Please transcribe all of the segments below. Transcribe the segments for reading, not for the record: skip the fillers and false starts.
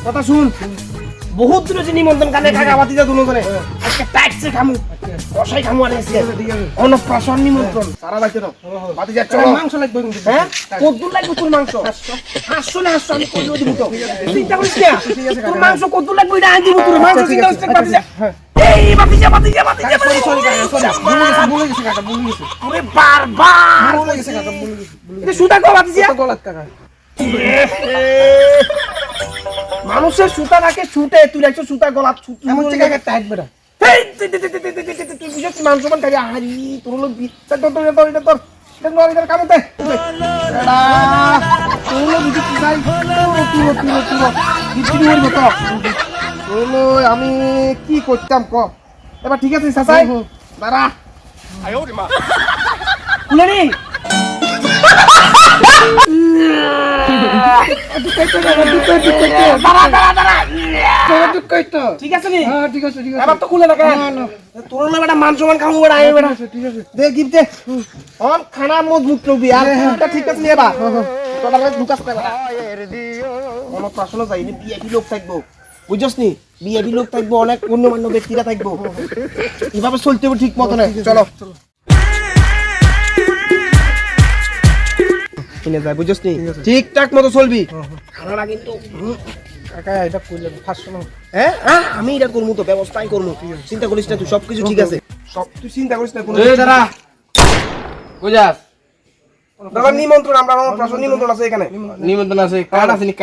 কথা শুন, বহুত দূরে যে নিমন্ত্রণ কানে কাকা বাতি যা দুনো করে আজকে টাইটসে খামু, কষাই খামু আর এসে অন্নপ্রাশন নিমন্ত্রণ সারা বাইতে না বাতি যা চলো মাংস লাগবে কিন্তু। হ্যাঁ কদ্দুর লাগবে তোর মাংস? 500 না 800 আমি কই দিব তো, চিন্তা করিস না। তোর মাংস কদ্দুর লাগবে এটা আনি দিব তোর মাংস চিন্তা করিস না। বাতি যা এই বাতি যা সরি কাকা বলে গেছে কাকা বলে গেছে আরে বারবার বলে গেছে কাকা বলে গেছে এটা সুতা কো বাতি যা গলাত কাকা। মানুষের সুতা নাকে ছুটে, তুই একটু সুতা গলা এমন জায়গায় টাইট বেটা। তুই বুঝছিস মাংস মান খাবি? আহারি তোর হলো বিচ্ছা তোর এটা কামতে এডা তোর হলো বুঝি কি চাই তুই হইব তো হলো আমি কি করতাম ক এবার। ঠিক আছে চাচাই দাঁড়া আয় ওরে মা কুলেনি ঠিক আছে নি? হ্যাঁ ঠিক আছে ঠিক আছে এবার তো খুলে না কেন? তোর না বেটা মান সমান খামু বেটা আয় বেটা ঠিক আছে দে গিফট দে অন খানা মজবুত করবি আর এটা ঠিক আছে নি? এবার তোরা লুকাস না বেটা কোন প্রশ্ন যাইনি, বিআইপি লোক থাকবো বুঝছস নি? বিআইপি লোক থাকবো, অনেক গণ্যমান্য ব্যক্তিরা থাকবো, এভাবে চলতে হবে ঠিক মতো না। চলো কিনে যায় বুঝছস নি? ঠিকঠাক মতো চলবি। খানাটা কিন্তু কাকা এটা কইলে 500 না। হ্যাঁ আমি এটা করমু তো, ব্যবস্থাই করমু, চিন্তা করিস না তুই, সবকিছু ঠিক আছে, সব তুই চিন্তা করিস না। কোন এই দাঁড়া কই যাস? দাদা নিমন্ত্রণ, আমরা প্রশ্ন নিমন্ত্রণ আছে এখানে। নিমন্ত্রণ আছে? কার্ড আছে নি?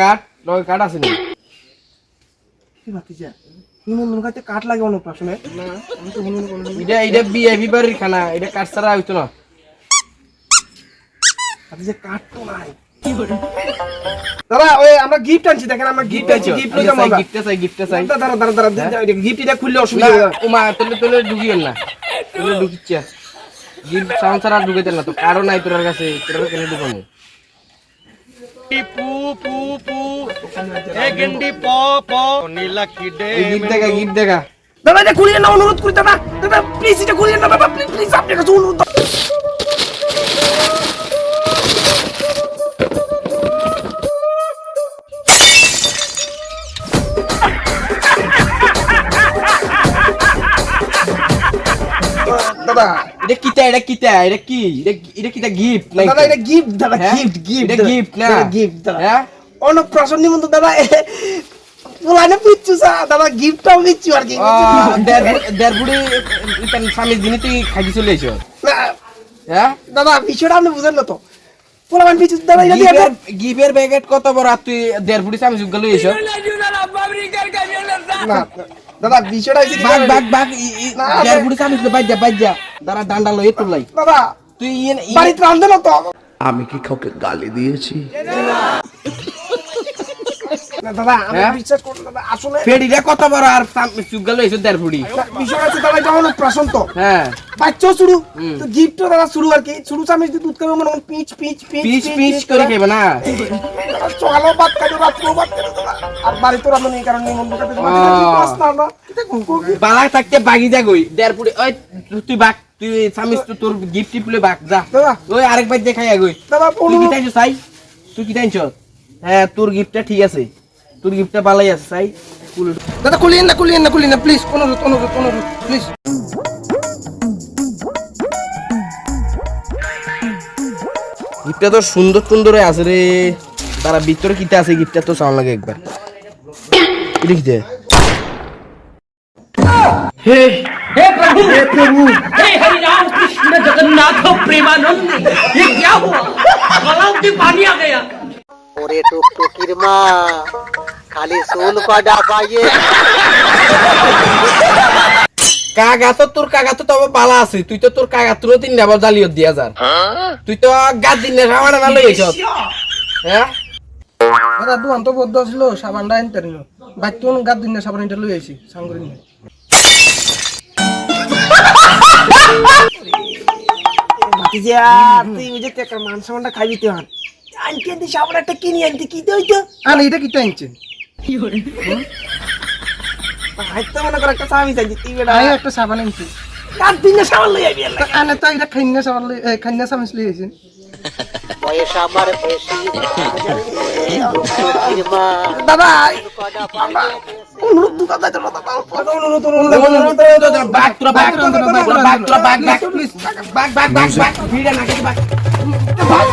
কার্ড আছে নি? কি বাকি যা নিমন্ত্রণ কাটে কাট লাগে অন্য প্রশ্নে না? আমি তো বলুন কোন এটা বিআইপি বাড়ির খানা, এটা কাট ছাড়া হইতো না। আচ্ছা যে কাট তো নাই কি করে দাদা? ওই আমরা গিফট আনছি, দেখেন আমরা গিফট আনছি, গিফট লই যাবো। গিফট চাই দাঁড়া গিফট এটা খুললে অসুবিধা হবে না। ওমা তোলে ঢুকিয়েন না, তোলে ঢুকিচ্ছা গিফট সাউন্ড ছাড়া ঢুকাইতে না তো, কারণ নাই তোর কাছে, তোর কেন ঢুকাবো? গিফট দেখা দাদা, এটা খুলিয়ে না, অনুরোধ করি দাদা, প্লিজ এটা খুলিয়ে না দাদা, প্লিজ আপনার কাছে অনুরোধ। দাদা এটা কিটা, এটা কি? এটা কিটা গিফট নাই দাদা? এটা গিফট দাদা, গিফট এটা গিফট না, গিফট দাদা। হ্যাঁ অন্নপ্রাশন নিমন্ত্রণ দাদা, পোলানে পিচ্ছু দাদা, গিফটটাও পিচ্ছু আর কি। দেড়বুড়ি স্বামীর দিনে তুই খাইতে চলে এসো? হ্যাঁ দাদা বিষয়টা আপনি বুঝেন না তো, পোলামান পিচ্ছু দাদা। গিফটের প্যাকেট কত বড়, আর তুই দেড়বুড়ি স্বামী যুগ গেলে এসো না দাদা? বিষয়টা বাগ দেড়বুড়ি স্বামী বাজ্যা দাদা, ডান্ডা লয়ে তুললাই দাদা। তুই বাড়িতে রান্ধে না তো? আমি কি কাউকে গালি দিয়েছি? দাদা আমি বিশ্বাস করুন দাদা, আসলে ফেডিটা কত বড়, আর চুগগাল এসে দেড়বুড়ি বিষয় আছে দাদা, এটা অনেক প্রশ্ন তো। হ্যাঁ বাচ্চাও শুরু তো গিফটও দাদা শুরু আর কি, শুরু চামচ দিয়ে দুধ খাবে মনে পিচ করে খাবে না? সকালেও ভাত খাবে, রাত্রেও ভাত খাবে দাদা, আর বাড়িতে রান্না নেই কারণ নিমন্ত্রণ করতে বালা থাকতে বাগি যা গই দেড়বুড়ি। ওই তুই বাগ, তুই চামিচ তো তোর গিফট টিপলে বাগ যা দাদা, ওই আরেকবার যে খাই গই দাদা। তুই কি টাইছ চাই? তুই কি টাইছ? হ্যাঁ তোর গিফটটা ঠিক আছে, তোর গিফটটা ভালোই আছে চাই। দাদা খুলিয়েন না প্লিজ, অনুরোধ প্লিজ। গিফটটা তো সুন্দর আছে রে, তারা ভিতরে কিটা আছে গিফটটা তো সাউন্ড লাগে একবার। কি লিখতে? हे प्रभु हे हरि राम कृष्ण जगन्नाथ प्रेमानंद, ये क्या हुआ? गलाव में पानी आ गया। ओरे टुकटुकिर मा खाली सोल पा डापाइए। কাগা তো তোর কাগা তো তবে বালা আছে, তুই তো তোর কাগা তোর 3 ডাবল জালিয়ত 2000, তুই তো গাদ দিন না সাবান না লই এসব। হ্যাঁ দাদা দুয়ান তো বদ্ধ ছিল, সাবানটা আনতে নিল, বাইতুন গাদ দিন না সাবান এটা লই আইছি সাংগরি নিয়ে। বাতিজা তুই বুঝে তে মান সাবানটা খাইবি তুই, আনতে সাবানটা কিনি আনতে কি দইতো? আরে এটা কি টাইনছেন কি করে? হাইতে মনে করে একটা সাবান চাইছি তুই বেটা। একটা সাবান আনছি কার দিন না সাবান লই আইবি আল্লাহ আনে তো এটা খাইনা সাবান খাইনা চামচ লই আইছেন বয়স আমার বেশি চোখের মা দাদা কটা পানি অনুরোধ দুটা দাইতে না বাঘ তোরা বাঘ প্লিজ বাঘ ভিড়া না কিছু বাঘ বাবা